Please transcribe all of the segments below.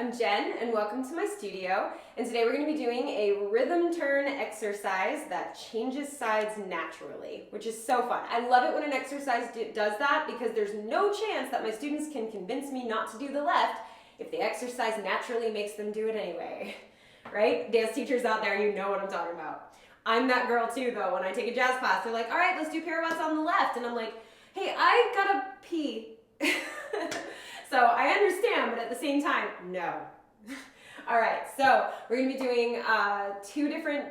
I'm Jen, and welcome to my studio. And today we're going to be doing a rhythm turn exercise that changes sides naturally, which is so fun. I love it when an exercise does that because there's no chance that my students can convince me not to do the left if the exercise naturally makes them do it anyway. Right? Dance teachers out there, you know what I'm talking about. I'm that girl too, though. When I take a jazz class, they're like, all right, let's do pirouettes on the left. And I'm like, hey, I gotta pee. So I understand, but at the same time, no. All right, so we're gonna be doing two different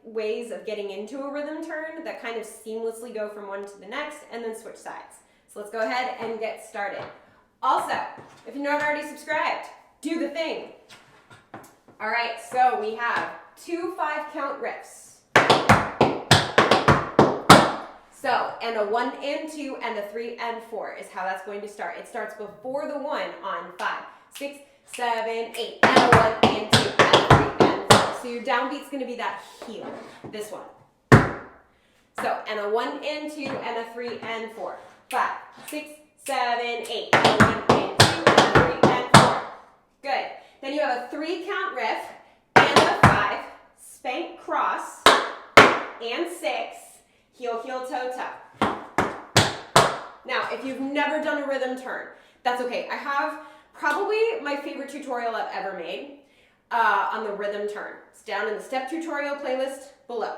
ways of getting into a rhythm turn that kind of seamlessly go from one to the next and then switch sides. So let's go ahead and get started. Also, if you're not already subscribed, do the thing. All right, so we have 2 5-count riffs. So, and a 1 and 2 and a 3 and 4 is how that's going to start. It starts before the 1 on 5, 6, 7, 8, and a 1 and 2 and a 3 and 4. So your downbeat's going to be that heel, this one. So, and a 1 and 2 and a 3 and 4, 5, 6, 7, 8, and a 1 and 2 and a 3 and 4. Good. Then you have a 3-count riff and a 5, spank cross, and 6, heel, heel, toe, toe. Now, if you've never done a rhythm turn, that's okay. I have probably my favorite tutorial I've ever made on the rhythm turn. It's down in the step tutorial playlist below.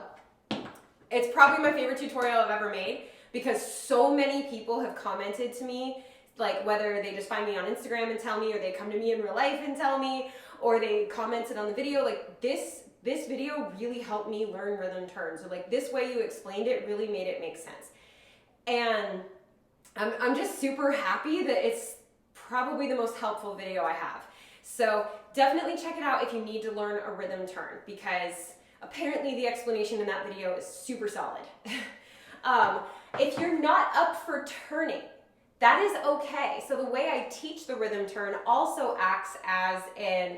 It's probably my favorite tutorial I've ever made because so many people have commented to me, like whether they just find me on Instagram and tell me, or they come to me in real life and tell me, or they commented on the video, like this video really helped me learn rhythm turns, or like this way you explained it really made it make sense. And I'm just super happy that it's probably the most helpful video I have. So definitely check it out if you need to learn a rhythm turn, because apparently the explanation in that video is super solid. If you're not up for turning, that is okay. So the way I teach the rhythm turn also acts as an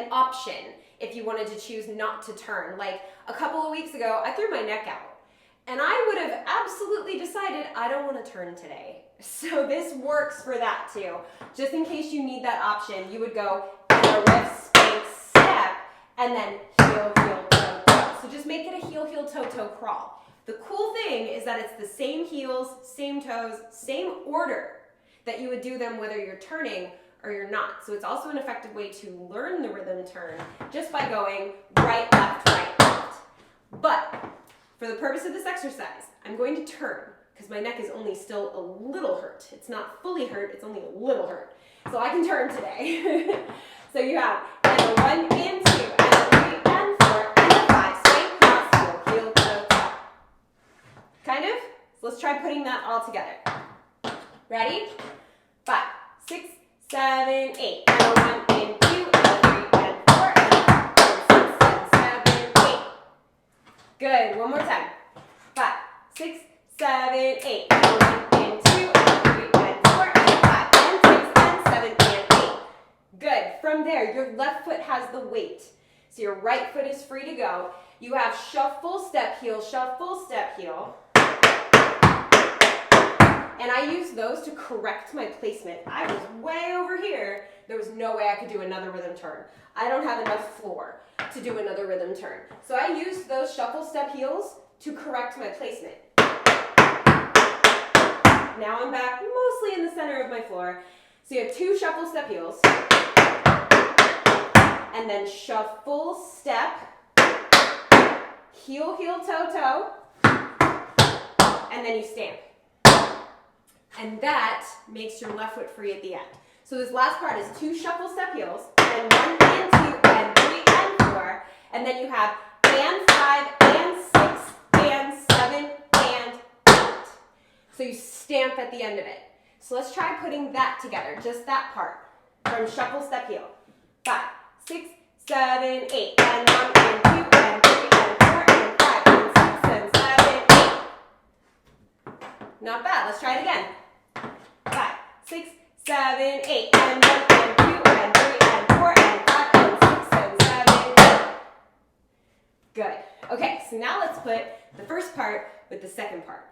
option if you wanted to choose not to turn. Like a couple of weeks ago, I threw my neck out and I would have absolutely decided I don't want to turn today. So this works for that too. Just in case you need that option, you would go in a riff, spank, step, and then heel, heel, toe, toe. So just make it a heel, heel, toe, toe crawl. The cool thing is that it's the same heels, same toes, same order that you would do them whether you're turning or you're not. So it's also an effective way to learn the rhythm turn just by going right, left, right, left. But for the purpose of this exercise, I'm going to turn because my neck is only still a little hurt. It's not fully hurt, it's only a little hurt. So I can turn today. So you have and a 1 and 2 and a 3 and 4 and a 5, spank, cross, heel, heel, toe, toe. Kind of? So let's try putting that all together. Ready? 5, 6, 7, 8, and a 1 and 2 and a 3 and 4 and a 5 and 6 and 7, 8. Good. One more time. 5, 6, 7, 8, and a 1 and 2 and a 3 and 4 and a 5 and 6 and 7 and 8. Good. From there, your left foot has the weight. So your right foot is free to go. You have shuffle, step, heel, shuffle, step, heel. And I used those to correct my placement. I was way over here. There was no way I could do another rhythm turn. I don't have enough floor to do another rhythm turn. So I used those shuffle step heels to correct my placement. Now I'm back mostly in the center of my floor. So you have 2 shuffle step heels. And then shuffle step, heel, heel, toe, toe. And then you stamp. And that makes your left foot free at the end. So this last part is 2 shuffle step heels, and 1 and 2 and 3 and 4, and then you have and 5 and 6 and 7 and 8. So you stamp at the end of it. So let's try putting that together, just that part, from shuffle step heel. 5, 6, 7, 8, and 1 and 2 and 3 and 4 and 5 and 6 and 7, 8. Not bad. Let's try it again. 5, 6, 7, 8, and 1 and 2 and 3 and 4 and 5 and 6 and 7, 8. Good. Okay, so now let's put the first part with the second part.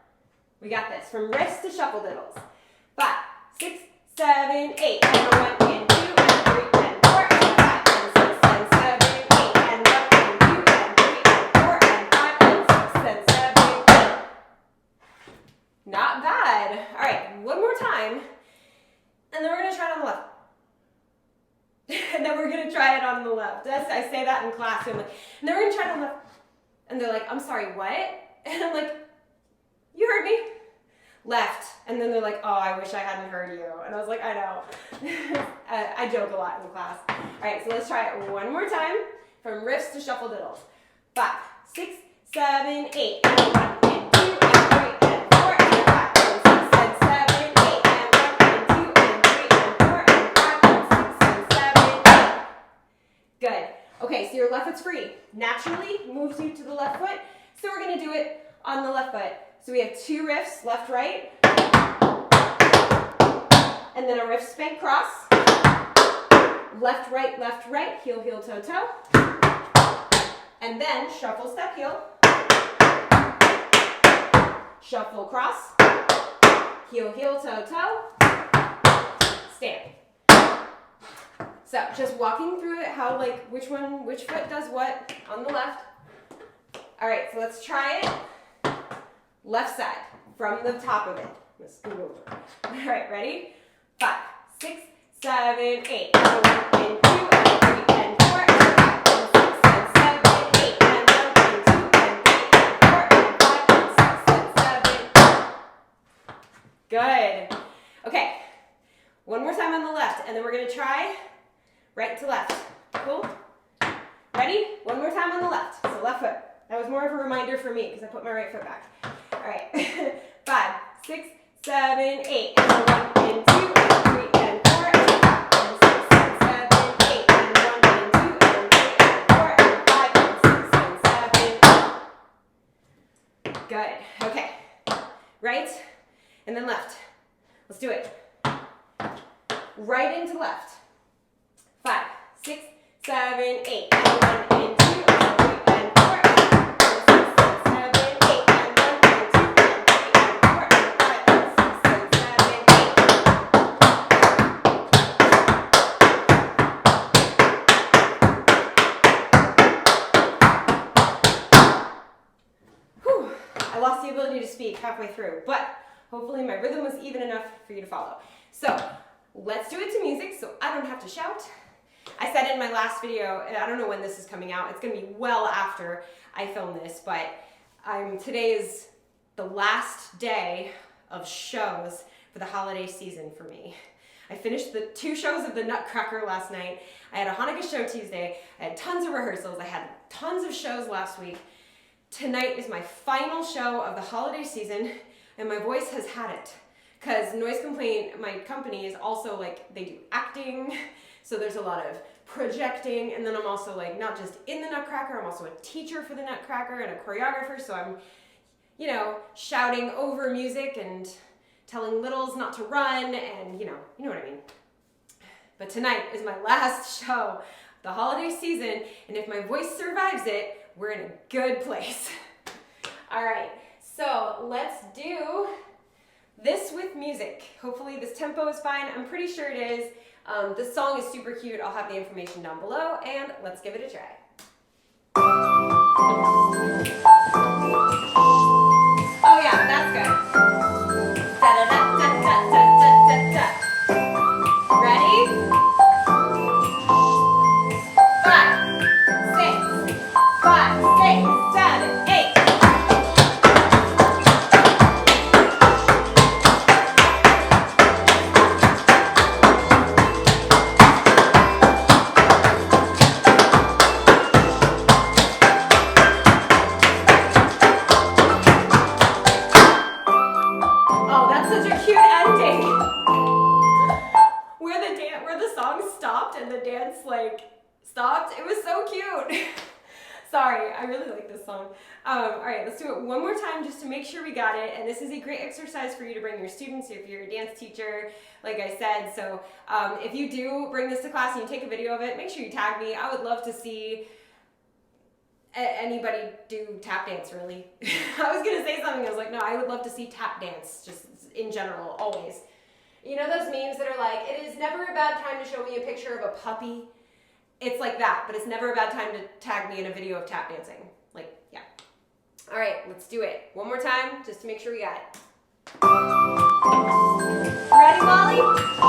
We got this. From riffs to shuffle diddles. 5, 6, 7, 8, and a 1 and 2 Not bad. All right, one more time. And then we're going to try it on the left. And then we're going to try it on the left. I say that in class. And then we're going to try it on the left. And they're like, I'm sorry, what? And I'm like, you heard me. Left. And then they're like, oh, I wish I hadn't heard you. And I was like, I know. I joke a lot in class. All right, so let's try it one more time. From riffs to shuffle diddles. 5, 6, 7, 8. And 1, and 2, and 3, and 4, and 5, and 6, and 7, 8. And 1, and 2, and 3, and 4, and 5, and 6, and 7, 8. Good. Okay, so your left foot's free. Naturally moves you to the left foot. So we're going to do it on the left foot. So we have 2 riffs, left, right. And then a riff spank cross. Left, right, heel, heel, toe, toe. And then shuffle, step, heel. Shuffle, cross. Heel, heel, toe, toe. Stand. So just walking through it, how which foot does what on the left. All right, so let's try it. Left side from the top of it. Let's scoot over. All right, ready? 5, 6, 7, 8. And 1, and 2, and 3, and 4, and 5, and 6, and 7, 8. And 1, and 2, and 3, and 4, and 5, and 6, and 7. Good. Okay. One more time on the left, and then we're going to try right to left. Cool? Ready? One more time on the left. So left foot. That was more of a reminder for me because I put my right foot back. All right. 5, 6, 7, 8. And 1, and 2, and 3, and 4, and 5, and 6, and 7, 8. And 1, and 2, and 3, and 4, and 5, and 6, and 7. Good. Okay. Right, and then left. Let's do it. Right into left. 5, 6, 7, 8. And 1, and 2, and 3, and 4, and 5, and 6, and 7, 8. And 1, and 2, and 3, and 4, and 5, and 6, and 7, 8. Whew. I lost the ability to speak halfway through, but hopefully my rhythm was even enough for you to follow. So let's do it to music so I don't have to shout. I said in my last video, and I don't know when this is coming out, it's going to be well after I film this, but today is the last day of shows for the holiday season for me. I finished the 2 shows of the Nutcracker last night. I had a Hanukkah show Tuesday. I had tons of rehearsals. I had tons of shows last week. Tonight is my final show of the holiday season, and my voice has had it. Because Noise Complaint, my company, is also they do acting, so there's a lot of projecting, and then I'm also not just in the Nutcracker, I'm also a teacher for the Nutcracker and a choreographer, so I'm, shouting over music and telling littles not to run, and you know what I mean. But tonight is my last show, the holiday season, and if my voice survives it, we're in a good place. All right, so let's do this with music. Hopefully this tempo is fine. I'm pretty sure it is. This song is super cute. I'll have the information down below, and let's give it a try. Oh yeah, that's good. Da da da da da da da da. Ready? 5, 6, 5, 6, 7, 8. Stopped. It was so cute. Sorry, I really like this song. All right, let's do it one more time just to make sure we got it. And this is a great exercise for you to bring your students if you're a dance teacher, like I said. So if you do bring this to class and you take a video of it, make sure you tag me. I would love to see anybody do tap dance, really. I was going to say something. I was like, no, I would love to see tap dance just in general, always. You know those memes that are like, it is never a bad time to show me a picture of a puppy? It's like that, but it's never a bad time to tag me in a video of tap dancing. Like, yeah. All right, let's do it. One more time, just to make sure we got it. Ready, Molly?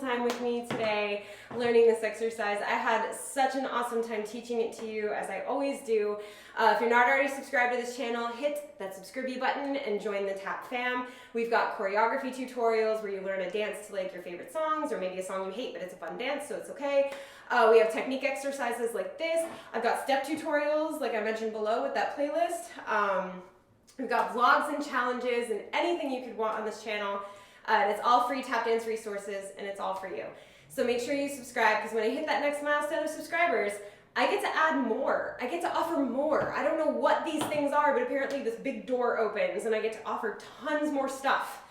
Time with me today learning this exercise. I had such an awesome time teaching it to you, as I always do. If you're not already subscribed to this channel, hit that subscribe button and join the Tap fam. We've got choreography tutorials where you learn a dance to like your favorite songs, or maybe a song you hate but it's a fun dance, so it's okay. We have technique exercises like this. I've got step tutorials like I mentioned below with that playlist. We've got vlogs and challenges and anything you could want on this channel. And it's all free tap dance resources, and it's all for you. So make sure you subscribe, because when I hit that next milestone of subscribers, I get to add more. I get to offer more. I don't know what these things are, but apparently this big door opens, and I get to offer tons more stuff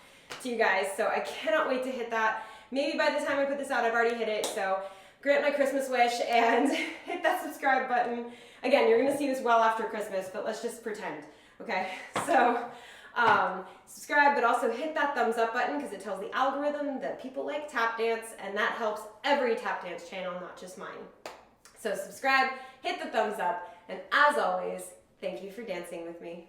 to you guys. So I cannot wait to hit that. Maybe by the time I put this out, I've already hit it. So grant my Christmas wish and hit that subscribe button. Again, you're going to see this well after Christmas, but let's just pretend. Okay? So subscribe, but also hit that thumbs up button, because it tells the algorithm that people like tap dance, and that helps every tap dance channel, not just mine. So subscribe, hit the thumbs up, and as always, thank you for dancing with me.